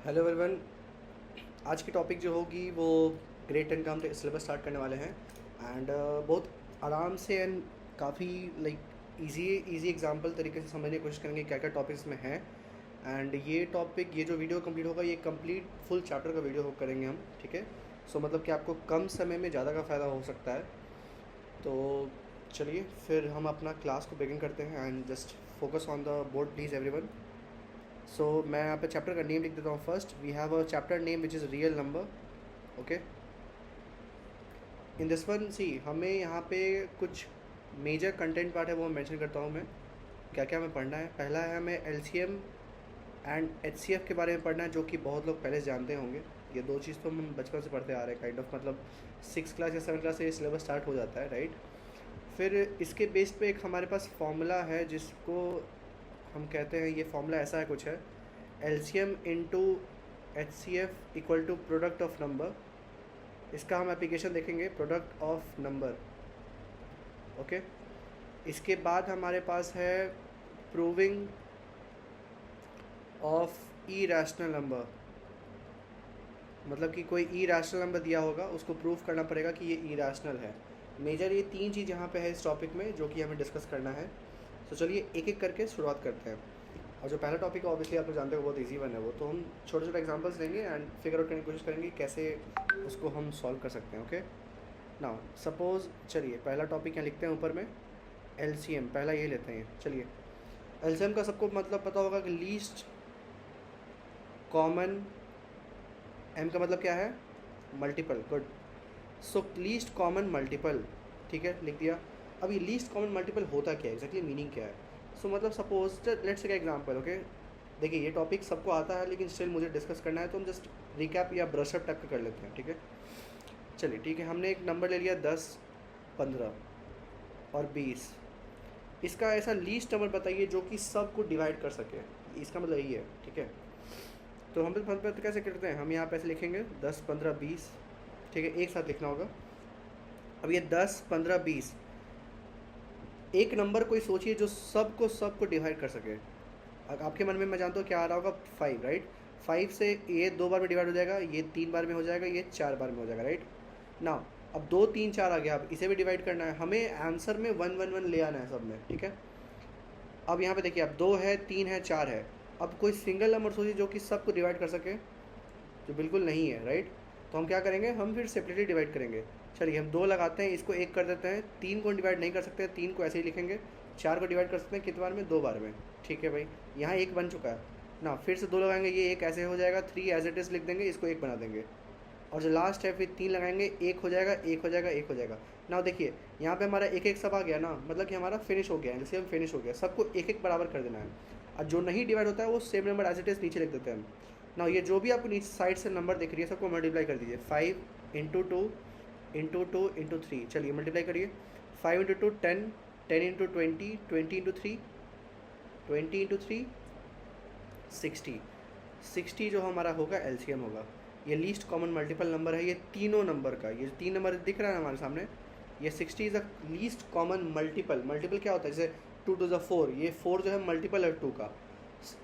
Hello everyone. आज की topic जो होगी वो ग्रेड 10 का हम सिलेबस स्टार्ट करने वाले हैं एंड बहुत आराम से एंड काफ़ी लाइक इजी एग्जांपल तरीके से समझने की कोशिश करेंगे क्या क्या टॉपिक्स में हैं। एंड ये वीडियो कंप्लीट होगा, ये कंप्लीट फुल चैप्टर का वीडियो करेंगे हम, ठीक है। सो मतलब कि आपको कम समय में ज़्यादा का फ़ायदा हो सकता है। तो चलिए फिर हम अपना क्लास को बिगिन करते हैं and just focus on the board please everyone. So मैं यहाँ पे चैप्टर का नेम लिख देता हूँ। First we have a chapter name which is real number. Okay, in this one see हमें यहाँ पे कुछ मेजर कंटेंट पार्ट है वो मेंशन करता हूँ मैं, क्या क्या हमें पढ़ना है। पहला है हमें एलसीएम एंड एचसीएफ के बारे में पढ़ना है, जो कि बहुत लोग पहले से जानते होंगे। ये दो चीज़ तो हम बचपन से पढ़ते आ रहे हैं, काइंड ऑफ मतलब 6 क्लास या 7 क्लास से ये सिलेबस स्टार्ट हो जाता है, राइट। फिर इसके बेस पे एक हमारे पास फॉर्मूला है जिसको हम कहते हैं, ये फॉर्मूला ऐसा है कुछ है, LCM into H C F equal to product of number. इसका हम एप्लीकेशन देखेंगे, प्रोडक्ट ऑफ नंबर। ओके, इसके बाद हमारे पास है proving of E rational number. मतलब कि कोई ई रैशनल नंबर दिया होगा, उसको प्रूव करना पड़ेगा कि ये ई रैशनल है। मेजर ये तीन चीज़ यहाँ पे है इस टॉपिक में जो कि हमें डिस्कस करना है। तो चलिए एक एक करके शुरुआत करते हैं। और जो पहला टॉपिक है ऑब्वियसली आप लोग जानते हो बहुत इजी वन है वो, तो हम छोटे छोटे एग्जांपल्स लेंगे एंड फिगर आउट करने की कोशिश करेंगे कैसे उसको हम सॉल्व कर सकते हैं। ओके, नाउ सपोज चलिए पहला टॉपिक यहाँ लिखते हैं ऊपर में, एलसीएम पहला ये लेते हैं। चलिए एलसीएम का सबको मतलब पता होगा कि लीस्ट कॉमन, एम का मतलब क्या है, मल्टीपल। गुड, सो लीस्ट कॉमन मल्टीपल, ठीक है लिख दिया। अब ये लीस्ट कॉमन मल्टीपल होता क्या है, एग्जैक्टली मीनिंग क्या है। सो मतलब suppose let's take example. Okay, देखिए ये टॉपिक सबको आता है लेकिन स्टिल मुझे डिस्कस करना है, तो हम जस्ट रिकैप या ब्रशअप टाइप का कर लेते हैं, ठीक है। चलिए ठीक है, हमने एक नंबर ले लिया 10, 15 और 20। इसका ऐसा लीस्ट नंबर बताइए जो कि सबको डिवाइड कर सके, इसका मतलब यही है, ठीक है। तो हम तो कैसे करते हैं, हम यहाँ पे ऐसे लिखेंगे 10, 15, 20, ठीक है, एक साथ लिखना होगा। अब ये 10, 15, 20 एक नंबर कोई सोचिए जो सबको डिवाइड कर सके। आपके मन में मैं जानता हूँ क्या आ रहा होगा, 5, राइट। 5 से ये 2 बार में डिवाइड हो जाएगा, ये 3 बार में हो जाएगा, ये 4 बार में हो जाएगा, राइट ना। अब 2, 3, 4 आ गया, अब इसे भी डिवाइड करना है हमें, आंसर में 1, 1, 1 ले आना है सब में, ठीक है। अब यहाँ पे देखिए, अब 2 है, 3 है, 4 है। अब कोई सिंगल नंबर सोचिए जो कि सबको डिवाइड कर सके, जो बिल्कुल नहीं है, राइट। तो हम क्या करेंगे, हम फिर सेपरेटली डिवाइड करेंगे। चलिए हम 2 लगाते हैं, इसको 1 कर देते हैं। 3 को डिवाइड नहीं कर सकते, 3 को ऐसे ही लिखेंगे। 4 को डिवाइड कर सकते हैं कितने बार में, 2 बार में, ठीक है भाई। यहाँ 1 बन चुका है ना, फिर से 2 लगाएंगे, ये 1 ऐसे हो जाएगा। 3 एज इट इज़ लिख देंगे, इसको 1 बना देंगे। और जो लास्ट है फिर 3 लगाएंगे, 1 हो जाएगा, 1 हो जाएगा, 1 हो जाएगा ना। देखिए यहाँ पे हमारा 1 1 सब आ गया ना, मतलब कि हमारा फिनिश हो गया, एलसीएम फिनिश हो गया। सबको 1 1 बराबर कर देना है। और जो नहीं डिवाइड होता है वो same number as it is नीचे लिख देते हैं हम ना। ये जो भी आपको नीचे साइड से नंबर दिख रही है सबको मल्टीप्लाई कर दीजिए। 5 इंटू 2 इंटू 2 इंटू 3, चलिए मल्टीप्लाई करिए। 5 इंटू 2 10, 10 इंटू 20, 20 इंटू 3, 20 इंटू 3 60। 60 जो हमारा होगा एलसीएम होगा। ये लीस्ट कॉमन मल्टीपल नंबर है, ये तीनों नंबर का, ये 3 नंबर दिख रहा है हमारे सामने। ये 60 is a least common multiple. Multiple क्या होता है, जैसे 2 टू द 4, ये 4 जो है मल्टीपल है 2 का।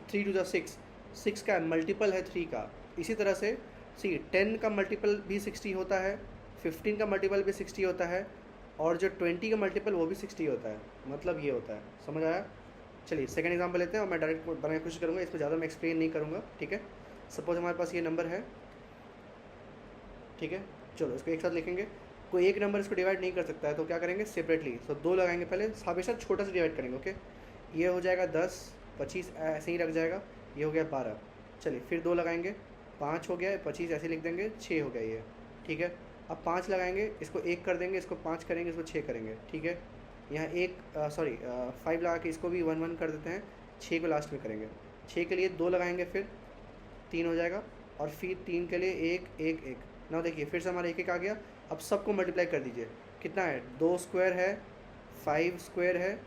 3 टू द 6, 6 का मल्टीपल है 3 का। इसी तरह से सी 10 का मल्टीपल भी 60 होता है, 15 का मल्टीपल भी 60 होता है, और जो 20 का मल्टीपल वो भी 60 होता है। मतलब ये होता है, समझ आया। चलिए सेकंड एग्जांपल लेते हैं और मैं डायरेक्ट बनाने की कोशिश करूँगा, इसमें ज़्यादा मैं एक्सप्लेन नहीं करूँगा, ठीक है। सपोज हमारे पास ये नंबर है, ठीक है। चलो इसको एक साथ लिखेंगे। कोई एक नंबर इसको डिवाइड नहीं कर सकता है तो क्या करेंगे, सेपरेटली। तो 2 लगाएंगे पहले, हमेशा छोटा सा डिवाइड करेंगे। ओके, ये हो जाएगा 10, 25 ऐसे ही रख जाएगा। ये हो गया 12, चलिए फिर 2 लगाएंगे, 5 हो गया, 25 ऐसे लिख देंगे, 6 हो गया ये, ठीक है। अब 5 लगाएंगे, इसको 1 कर देंगे, इसको 5 करेंगे, इसको 6 करेंगे, ठीक है। यहाँ 5 लगा के इसको भी 1 1 कर देते हैं, 6 को लास्ट में करेंगे। 6 के लिए 2 लगाएंगे, फिर 3 हो जाएगा, और फिर 3 के लिए 1 1 1 ना। देखिए फिर से हमारा 1 1 आ गया। अब सबको मल्टीप्लाई कर दीजिए, कितना है, 2 स्क्वायर है, 5 स्क्वायर है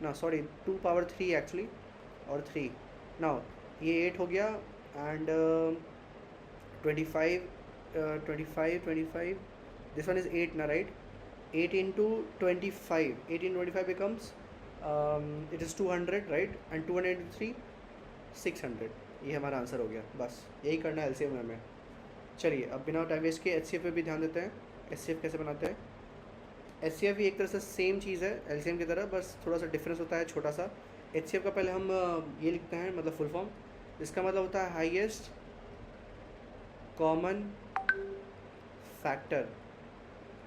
ना, सॉरी 2 पावर 3 एक्चुअली, और 3 ना। ये 8 हो गया, एंड 25, 25 दिस वन इज़ 8 ना, right. 8 into 25, 8 into 25 becomes it is 200, right, and 200 into 3 600। ये हमारा आंसर हो गया, बस यही करना है एलसीएम में हमें। चलिए अब बिना टाइम वेस्ट के एचसीएफ पे भी ध्यान देते हैं। एचसीएफ कैसे बनाते हैं। एचसीएफ भी एक तरह से सेम चीज़ है एलसीएम की तरह, बस थोड़ा सा डिफरेंस होता है छोटा सा। एचसीएफ का पहले हम ये लिखते हैं, मतलब फुल फॉर्म, इसका मतलब होता है हाईएस्ट कॉमन फैक्टर।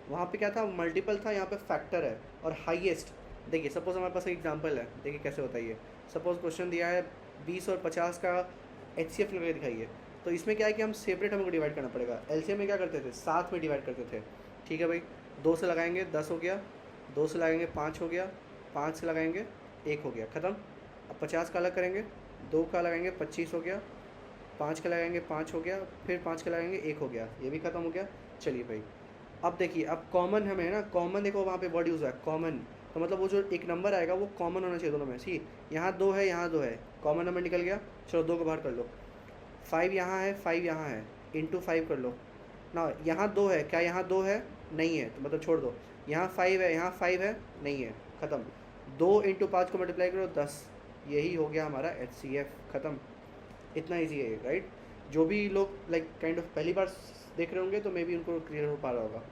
वहाँ पे क्या था, मल्टीपल था, यहाँ पे फैक्टर है और हाईएस्ट। देखिए सपोज हमारे पास एक एग्जांपल है, देखिए कैसे होता है ये। सपोज क्वेश्चन दिया है 20 और 50 का एचसीएफ लगा दिखाइए, तो इसमें क्या है कि हम सेपरेट हमको डिवाइड करना पड़ेगा। एलसीएम में क्या करते थे, साथ में डिवाइड करते थे, ठीक है भाई। 2 से लगाएंगे 10 हो गया, 2 से लगाएंगे 5 हो गया, 5 से लगाएंगे 1 हो गया, ख़त्म। अब 50 का अलग करेंगे, 2 का लगाएंगे 25 हो गया, 5 का लगाएंगे 5 हो गया, फिर 5 का लगाएंगे 1 हो गया, ये भी ख़त्म हो गया। चलिए भाई अब देखिए, अब कॉमन हमें ना, कॉमन देखो वहाँ पे वर्ड यूज़ है कॉमन, तो मतलब वो जो एक नंबर आएगा वो कॉमन होना चाहिए दोनों में। सी यहाँ 2 है, यहाँ 2 है, कॉमन नंबर निकल गया। चलो 2 को बाहर कर लो। 5 यहाँ है, 5 यहाँ है, इंटू 5 कर लो ना। यहाँ 2 है, क्या यहाँ 2 है, नहीं है, तो मतलब छोड़ दो। यहाँ 5 है, यहाँ 5 है, नहीं है, ख़त्म। 2 इंटू 5 को मल्टीप्लाई करो 10, यही हो गया हमारा एचसीएफ, ख़त्म। इतना ईजी है राइट। जो भी लोग लाइक काइंड ऑफ पहली बार देख रहे होंगे तो मे बी उनको क्लियर हो पा रहा होगा।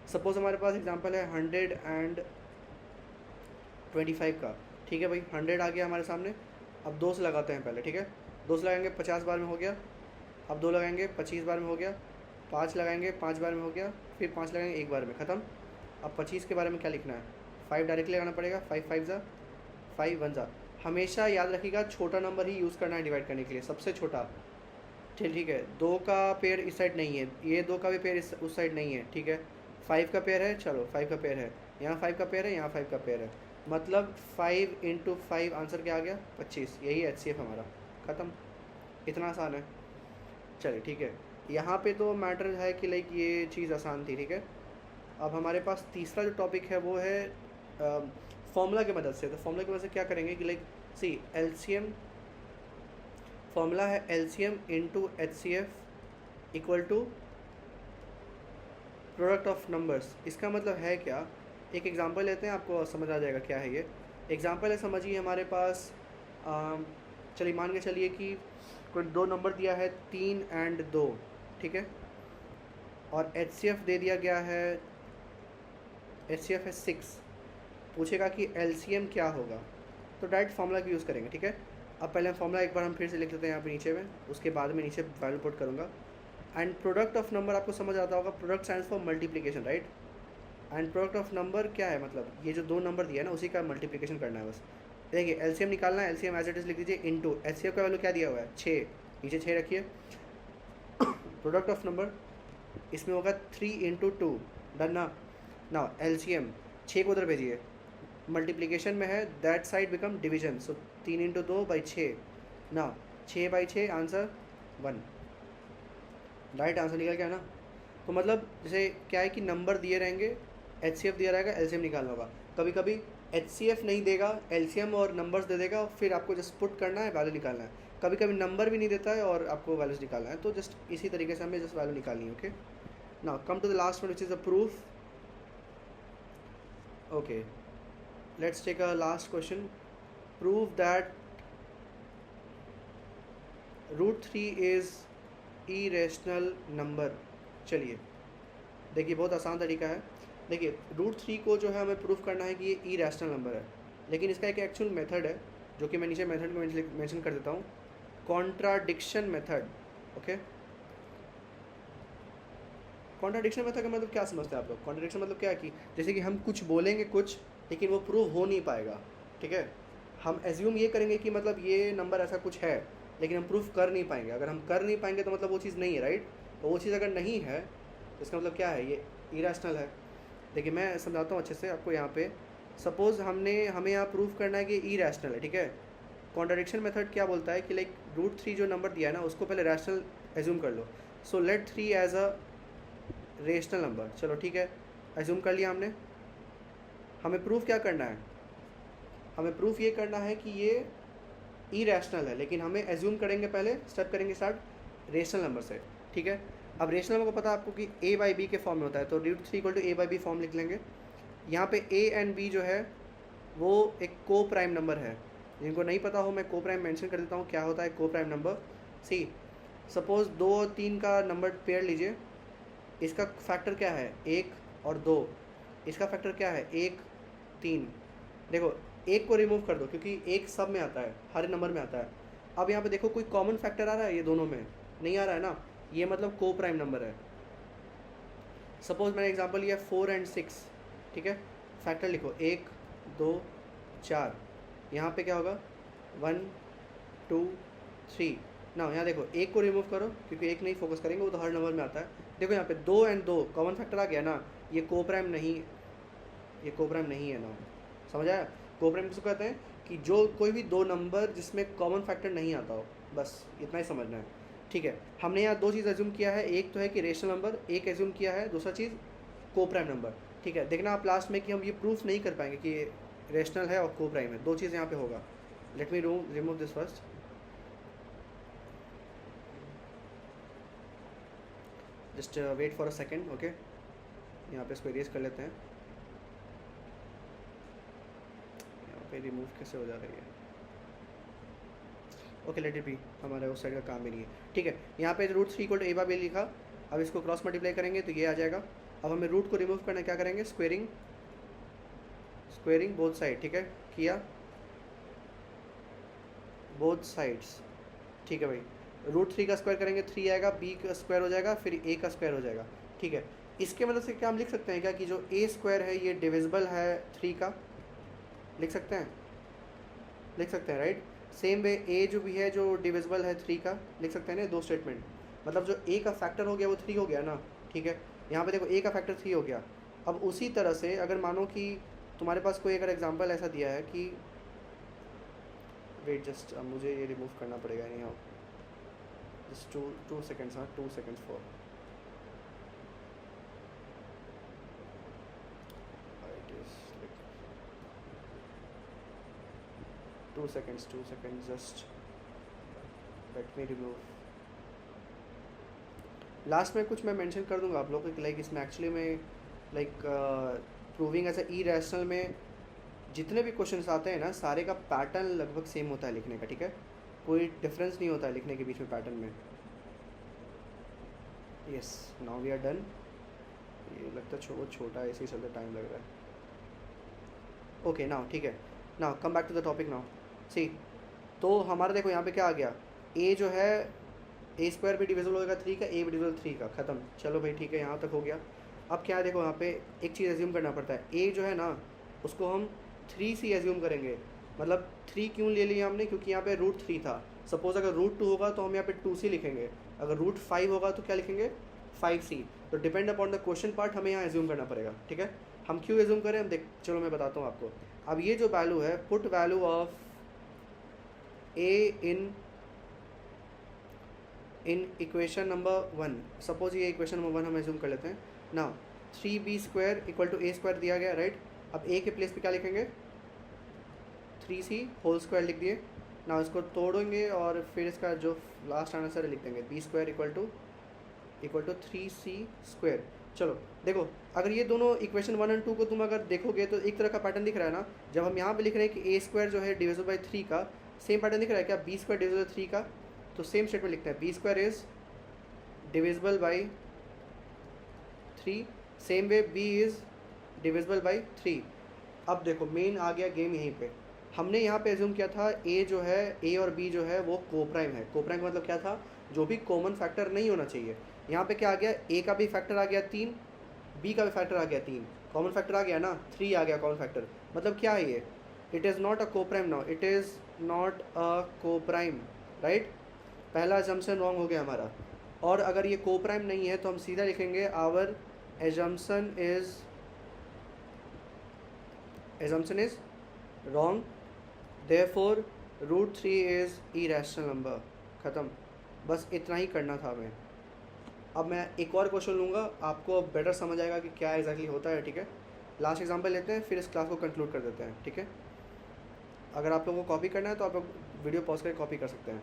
सपोज हमारे पास एग्जांपल है 125 का, ठीक है भाई। 100 आ गया हमारे सामने। अब 2 से लगाते हैं पहले, ठीक है। 2 से लगाएंगे 50 बार में हो गया, अब 2 लगाएंगे 25 बार में हो गया, 5 लगाएंगे 5 बार में हो गया, फिर 5 लगाएंगे 1 बार में, ख़त्म। अब 25 के बारे में क्या लिखना है, 5 डायरेक्टली लगाना पड़ेगा। 5 5 ज़ा 5 1 ज़ा। हमेशा याद रखिएगा छोटा नंबर ही यूज़ करना है डिवाइड करने के लिए, सबसे छोटा, ठीक है। 2 का पेयर इस साइड नहीं है, ये 2 का भी पेयर उस साइड नहीं है, ठीक है। 5 का पेयर है, चलो 5 का पेयर है, यहाँ 5 का पेयर है, यहाँ 5 का पेयर है, मतलब 5 इंटू 5 आंसर क्या आ गया, 25। यही एचसीएफ हमारा, ख़त्म। इतना आसान है। चलिए ठीक है, यहाँ पे तो मैटर है कि लाइक ये चीज़ आसान थी, ठीक है। अब हमारे पास तीसरा जो टॉपिक है वो है फॉर्मूला की मदद से। तो फॉर्मूला की मदद से क्या करेंगे कि लाइक सी एलसीएम, फॉर्मूला है LCM into HCF equal to product of numbers. इसका मतलब है क्या, एक एग्जांपल लेते हैं, आपको समझ आ जाएगा क्या है ये। एग्जांपल है, समझिए हमारे पास चलिए मान के चलिए कि कोई 2 नंबर दिया है 3 और 2, ठीक है। और एचसीएफ दे दिया गया है, एचसीएफ है 6। पूछेगा कि एलसीएम क्या होगा, तो डायरेक्ट फार्मूला का यूज़ करेंगे, ठीक है। अब पहले फार्मूला एक बार हम फिर से लिख लेते हैं यहाँ पे नीचे में, उसके बाद में नीचे वैल्यू पुट करूँगा। एंड प्रोडक्ट ऑफ नंबर आपको समझ आता होगा, product stands for multiplication, right. And product of number क्या है, मतलब ये जो 2 नंबर दिया है ना उसी का मल्टीप्लिकेशन करना है बस। देखिए एलसीएम निकालना है, एलसीएम एज इट इज लिख दीजिए इंटू एचसीएफ का वैल्यू क्या दिया हुआ है 6, नीचे 6 रखिए। प्रोडक्ट ऑफ नंबर इसमें होगा 3 इंटू 2, डन ना। ना एलसीएम 6 को उधर भेजिए, मल्टीप्लिकेशन में है, that side become division, so 3 into 2 by 6 ना, 6 बाई 6 आंसर 1, राइट आंसर निकल गया ना। तो मतलब जैसे क्या है कि नंबर दिए रहेंगे, एचसीएफ दिया रहेगा, एलसीएम निकालना होगा। कभी कभी एचसीएफ नहीं देगा, एलसीएम और नंबर्स दे देगा, फिर आपको जस्ट पुट करना है, वैल्यू निकालना है। कभी कभी नंबर भी नहीं देता है और आपको वैल्यूज निकालना है, तो जस्ट इसी तरीके से हमें जस्ट वैल्यू निकालनी है। Okay, now come to the last one which is a proof. Okay, let's take a last question. Prove that √3 is irrational number. चलिए देखिए बहुत आसान तरीका है। देखिए √3 को जो है हमें प्रूफ करना है कि ये इरेशनल नंबर है, लेकिन इसका एक एक्चुअल मेथड है जो कि मैं नीचे मेथड में मेंशन कर देता हूँ, contradiction method. Okay, contradiction method का मतलब क्या समझते हैं आप लोग। कॉन्ट्राडिक्शन मतलब क्या है कि जैसे कि हम कुछ बोलेंगे कुछ, लेकिन वो प्रूव हो नहीं पाएगा, ठीक है। हम एज्यूम ये करेंगे कि मतलब ये नंबर ऐसा कुछ है, लेकिन हम प्रूफ कर नहीं पाएंगे। अगर हम कर नहीं पाएंगे तो मतलब वो चीज़ नहीं है, राइट। तो वो चीज़ अगर नहीं है तो इसका मतलब क्या है, ये इरेशनल है। देखिए मैं समझाता हूँ अच्छे से आपको। यहाँ पे सपोज़ हमें यहाँ प्रूफ करना है कि इरेशनल है, ठीक है। कॉन्ट्राडिक्शन मेथड क्या बोलता है कि लाइक √3 जो नंबर दिया है ना उसको पहले रैशनल एज्यूम कर लो। So let 3 as a rational number. चलो ठीक है, एज्यूम कर लिया हमने। हमें प्रूफ क्या करना है, हमें प्रूफ ये करना है कि ये इरेशनल है, लेकिन हमें एज्यूम करेंगे, पहले स्टेप करेंगे स्टार्ट रेशनल नंबर से, ठीक है। अब रेशनल नंबर को पता है आपको कि a/b के फॉर्म में होता है, तो √3 इक्वल टू a/b फॉर्म लिख लेंगे। यहाँ पे a एंड b जो है वो एक को प्राइम नंबर है। जिनको नहीं पता हो मैं को प्राइम मेंशन कर देता हूँ, क्या होता है को प्राइम नंबर। सी सपोज 2 और 3 का नंबर पेयर लीजिए, इसका फैक्टर क्या है 1 और 2, इसका फैक्टर क्या है 1 3। देखो एक को रिमूव कर दो क्योंकि एक सब में आता है, हर नंबर में आता है। अब यहाँ पे देखो कोई कॉमन फैक्टर आ रहा है, ये दोनों में नहीं आ रहा है ना, ये मतलब को प्राइम नंबर है। सपोज मैंने एग्जांपल लिया 4 और 6, ठीक है, फैक्टर लिखो 1 2 4, यहाँ पे क्या होगा 1 2 3। ना यहाँ देखो एक को रिमूव करो क्योंकि एक नहीं फोकस करेंगे, वो तो हर नंबर में आता है। देखो यहाँ पे 2 और 2 कॉमन फैक्टर आ गया ना, ये को प्राइम नहीं, ये को प्राइम नहीं है ना, समझ आया। को प्राइम किसको कहते हैं कि जो कोई भी दो नंबर जिसमें कॉमन फैक्टर नहीं आता हो, बस इतना ही समझना है, ठीक है। हमने यहाँ दो चीज़ एज्यूम किया है, एक तो है कि रेशनल नंबर, एक एज्यूम किया है दूसरा चीज़ को प्राइम नंबर, ठीक है। देखना आप लास्ट में कि हम ये प्रूफ नहीं कर पाएंगे कि रेशनल है और को प्राइम है, दो चीज़ यहाँ पे होगा। Let me remove this first. Just wait for a second, okay. यहाँ पे इसको इरेज कर लेते हैं। यहाँ पे रिमूव कैसे हो जा रही है, ओके लेट इट बी, हमारे उस साइड का काम भी नहीं है, ठीक है। यहाँ पे रूट 3 = a बाय b लिखा, अब इसको क्रॉस मल्टीप्लाई करेंगे तो ये आ जाएगा। अब हमें रूट को रिमूव करना है, क्या करेंगे स्क्वेयरिंग, स्क्वेयरिंग बोथ साइड, ठीक है, किया बोथ साइड्स, ठीक है भाई। रूट 3 का स्क्वायर करेंगे 3 आएगा, b का स्क्वायर हो जाएगा, फिर a का स्क्वायर हो जाएगा, ठीक है। इसके मतलब से क्या हम लिख सकते हैं क्या कि जो a स्क्वायर है ये डिविजिबल है 3 का, लिख सकते हैं, लिख सकते हैं राइट। सेम वे a जो भी है जो डिविजिबल है 3 का, लिख सकते हैं ना, दो स्टेटमेंट। मतलब जो a का फैक्टर हो गया वो 3 हो गया ना, ठीक है। यहाँ पे देखो a का फैक्टर 3 हो गया। अब उसी तरह से अगर मानो कि तुम्हारे पास कोई अगर एग्जांपल ऐसा दिया है कि वेट जस्ट, अब मुझे ये रिमूव करना पड़ेगा, नहीं हो जस्ट 2 सेकेंड्स, हाँ 2 seconds for 2 seconds, 2 seconds, just let me remove। Last में कुछ मैं मेंशन कर दूंगा आप लोगों को, लाइक इसमें एक्चुअली में लाइक प्रूविंग एज ई रैशनल में जितने भी क्वेश्चंस आते हैं ना, सारे का पैटर्न लगभग सेम होता है लिखने का, ठीक है, कोई डिफरेंस नहीं होता है लिखने के बीच में पैटर्न में। Yes now we are done. ये लगता है बहुत छोटा है, इसी चलते टाइम लग रहा है। ओके नाउ ठीक है, now come back to the topic now. See तो हमारा देखो यहाँ पे क्या आ गया, a जो है a स्क्वायर भी डिविजिबल होगा 3 का, a भी डिविजिबल 3 का, ख़त्म। चलो भाई ठीक है, यहाँ तक हो गया। अब क्या है देखो यहाँ पे एक चीज़ एज्यूम करना पड़ता है, a जो है ना उसको हम 3c एज्यूम करेंगे। मतलब 3 क्यों ले लिया हमने, क्योंकि यहाँ पे रूट 3 था। सपोज अगर रूट 2 होगा तो हम यहाँ पे 2c लिखेंगे, अगर रूट 5 होगा तो क्या लिखेंगे 5c। तो depend upon the question part हमें यहाँ एज्यूम करना पड़ेगा, ठीक है। हम क्यों एज्यूम करें, हम देख, चलो मैं बताता हूँ आपको। अब ये जो वैल्यू है, put value of a in equation number 1, suppose ये इक्वेशन नंबर 1 हम एज्यूम कर लेते हैं ना। 3b square equal to a square दिया गया, राइट। अब a के प्लेस पे क्या लिखेंगे 3c होल स्क्वायर लिख दिए ना, इसको तोड़ेंगे और फिर इसका जो लास्ट आंसर लिख देंगे b square equal to 3c square. चलो देखो, अगर ये दोनों इक्वेशन 1 और 2 को तुम अगर देखोगे तो एक तरह का पैटर्न दिख रहा है ना। जब हम यहाँ पे लिख रहे हैं कि a स्क्वायर जो है डिविजिबल बाई 3 का, सेम पैटर्न दिख रहा है क्या, b स्क्वायर डिविजिबल 3 का, तो सेम स्टेटमेंट लिखते हैं b square is divisible by 3, same way b is divisible by 3। अब देखो मेन आ गया गेम यहीं पे। हमने यहाँ पे एज्यूम किया था a जो है, a और b जो है वो कोप्राइम है। कोप्राइम का मतलब क्या था, जो भी कॉमन फैक्टर नहीं होना चाहिए। यहाँ पे क्या आ गया, a का भी फैक्टर आ गया 3, b का भी फैक्टर आ गया 3, कॉमन फैक्टर आ गया ना 3 आ गया कॉमन फैक्टर। मतलब क्या है ये, it is not a coprime now, it is not a coprime, right. पहला अजम्पशन रॉन्ग हो गया हमारा। और अगर ये कोप्राइम नहीं है तो हम सीधा लिखेंगे our assumption is wrong, therefore root 3 is irrational number, ख़त्म। बस इतना ही करना था हमें। अब मैं एक और क्वेश्चन लूँगा, आपको बेटर समझ आएगा कि क्या एग्जैक्टली होता है, ठीक है। लास्ट एग्जांपल लेते हैं, फिर इस क्लास को कंक्लूड कर देते हैं, ठीक है। अगर आप लोगों को कॉपी करना है तो आप लोग वीडियो पॉज करके कॉपी कर सकते हैं।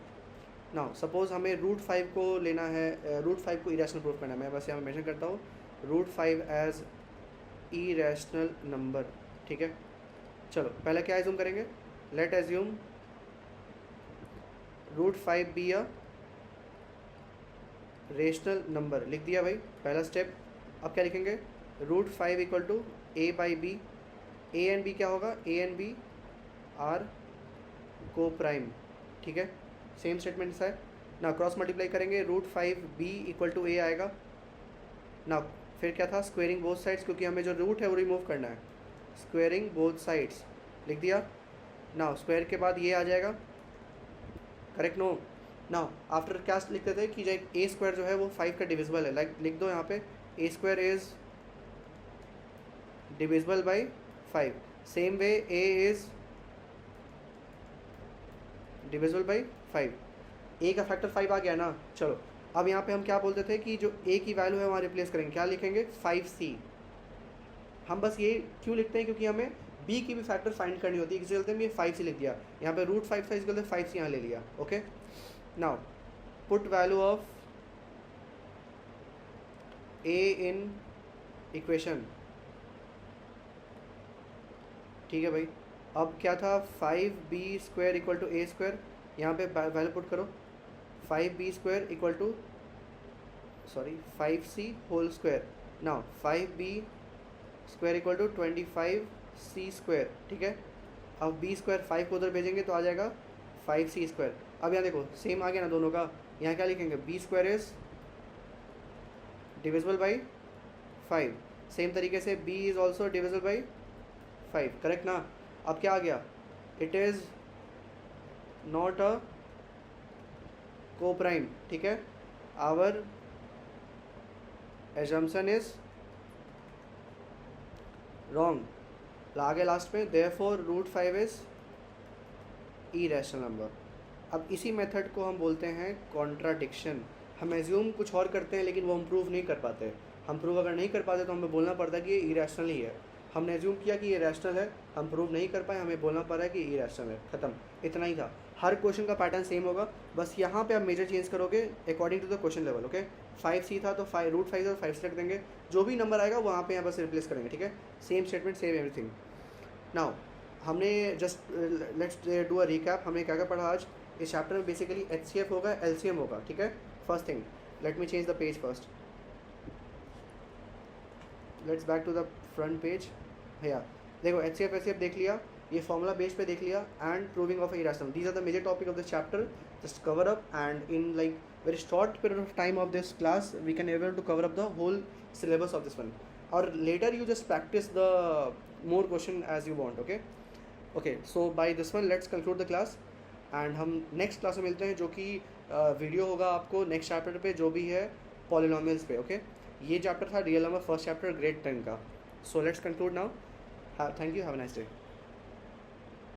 नाउ सपोज हमें रूट 5 को लेना है, रूट 5 को इरेशनल प्रूफ करना है। मैं बस यहाँ मेंशन करता हूँ रूट 5 एज इरेशनल नंबर, ठीक है। चलो पहले क्या एज्यूम करेंगे, let assume root 5 be a rational number लिख दिया भाई, पहला स्टेप। अब क्या लिखेंगे, √5 equal to a by b. A and b क्या होगा, a and b are coprime, ठीक है, सेम स्टेटमेंट है ना। क्रॉस मल्टीप्लाई करेंगे, √5b इक्वल टू ए आएगा ना। फिर क्या था, स्क्वेयरिंग बोथ साइड्स, क्योंकि हमें जो रूट है वो रिमूव करना है, स्क्वेयरिंग बोथ साइड्स लिख दिया ना। स्क्वायर के बाद ये आ जाएगा, करेक्ट नो। ना आफ्टर क्या लिखते थे कि जब ए स्क्वायर जो है वो 5 का डिविजिबल है, लाइक लिख दो यहाँ पे A square is divisible by 5। Same way A is divisible by 5। A का फैक्टर 5 आ गया ना। चलो अब यहाँ पे हम क्या बोलते थे कि जो ए की वैल्यू है वहाँ रिप्लेस करेंगे, क्या लिखेंगे 5c। हम बस ये क्यों लिखते हैं, क्योंकि हमें बी की भी फैक्टर फाइंड करनी होती है, किसी चलते हम ये 5c लिख दिया, यहाँ पे √5 था इसके चलते 5c यहाँ ले लिया। Okay, now put value of A in equation, ठीक है भाई। अब क्या था, 5b² equal to A square, यहाँ पे वैल्यू पुट करो, 5b² equal to 5c whole square. Now 5b² equal to 25c², ठीक है। अब b² 5 को उधर भेजेंगे तो आ जाएगा 5c²। अब यहाँ देखो सेम आ गया ना दोनों का, यहाँ क्या लिखेंगे, b² is divisible by 5। Same तरीके से b is also divisible by 5, correct ना। अब क्या आ गया, इट इज़ नॉट अ को प्राइम, ठीक है। आवर एजम्पशन इज रॉन्ग, आगे लास्ट में देयरफॉर √5 इज इरेशनल नंबर। अब इसी मेथड को हम बोलते हैं कॉन्ट्राडिक्शन। हम एज्यूम कुछ और करते हैं लेकिन वो हम प्रूव नहीं कर पाते। हम प्रूव अगर नहीं कर पाते तो हमें बोलना पड़ता है कि ये इरेशनल ही है। हमने एज्यूम किया कि ये रैशनल है, हम प्रूव नहीं कर पाए, हमें बोलना पड़ रहा है कि इरेशनल है, ख़त्म, इतना ही था। हर क्वेश्चन का पैटर्न सेम होगा, बस यहाँ पे आप मेजर चेंज करोगे according to the question level. Okay, 5c था तो √5 और 5 रख देंगे, जो भी नंबर आएगा वहाँ पे यहाँ बस रिप्लेस करेंगे, ठीक है। Same statement, same everything. Now हमने just let's do a recap. हमने क्या क्या पढ़ा आज इस चैप्टर में। बेसिकली HCF होगा, LCM होगा, ठीक है। First thing, let me change the page first, let's back to the front page. भैया देखो HCF LCM देख लिया, ये फॉर्मूला बेस पे देख लिया, and proving of irrational, these are the major topic of this chapter. Just cover up and in like very short period of time of this class we can able to cover up the whole syllabus of this one, or later you just practice the more question as you want. Okay, so by this one let's conclude the class and हम next class में मिलते हैं, जो कि video होगा आपको next chapter पे जो भी है पॉलिनोमियल्स पे। ओके, ये चैप्टर था real number, first chapter grade 10 का। So let's conclude now. Thank you, have a nice day.